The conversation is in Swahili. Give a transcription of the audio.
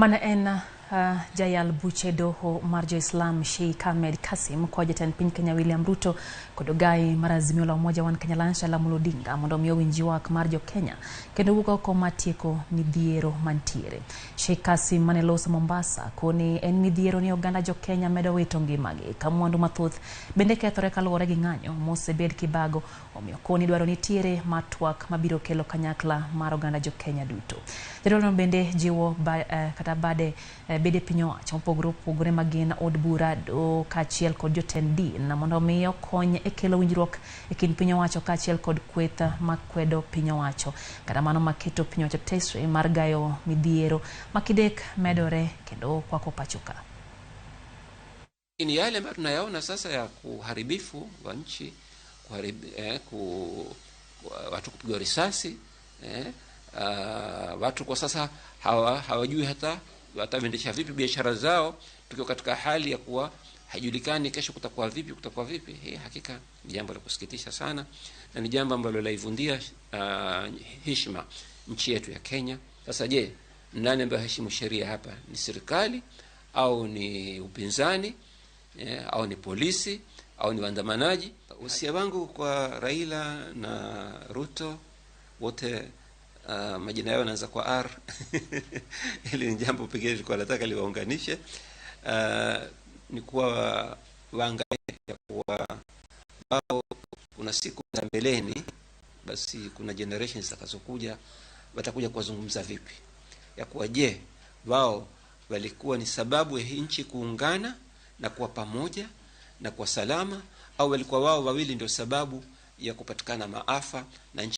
Mana en jayal buche doho marjo Islam Sheikh Ahmed Kasim kwa jatan piny Kenya William Ruto kodogai marazimio la umoja wan Kenya lansha la mulodinga mondo miyo winjiwak marjo Kenya kendo wuko ko matieko midhiero mantiere. Sheikh Kasim manelosa Mombasa koni en midhiero ni oganda jo Kenya medo wito ngimagi kamwandu mathoth bende kethore kaluwore gi ng'anyo mosebed kibago omiyo koni dwaro nitiere matwak mabiro kelo kanyakla mar oganda jo Kenya duto. Jadolo bende jiwo kata bade bede piny owacho mopogore magin od bura do kaachiel kod jotend din mondo miyo kony e kelo winjruok e kind piny owacho kaachiel kod kweth makwedo piny owacho kata mano maketo piny owacho tesre mar gayo midhiero makidek medore kendo kwako pachoka. Ni yale ambayo tunayaona sasa ya kuharibifu wa nchi, watu kupigwa risasi, watu kwa sasa hawajui hata wataendesha vipi biashara zao, tukiwa katika hali ya kuwa haijulikani kesho kutakuwa vipi. Hii hakika ni jambo la kusikitisha sana na ni jambo ambalo laivundia heshima nchi yetu ya Kenya. Sasa je, nani ambaye heshimu sheria hapa? Ni serikali au ni upinzani au ni polisi au ni waandamanaji? Usia wangu kwa Raila na Ruto wote majina yao yanaanza kwa R. Hili ni jambo pekee nilikuwa nataka liwaunganishe. Ni kuwa waangalie ya kuwa wao kuna siku za mbeleni, basi kuna generations zitakazokuja watakuja kuwazungumza vipi ya kuwa je, wao walikuwa ni sababu ya nchi kuungana na kuwa pamoja na kuwa salama, au walikuwa wao wawili ndio sababu ya kupatikana maafa na nchi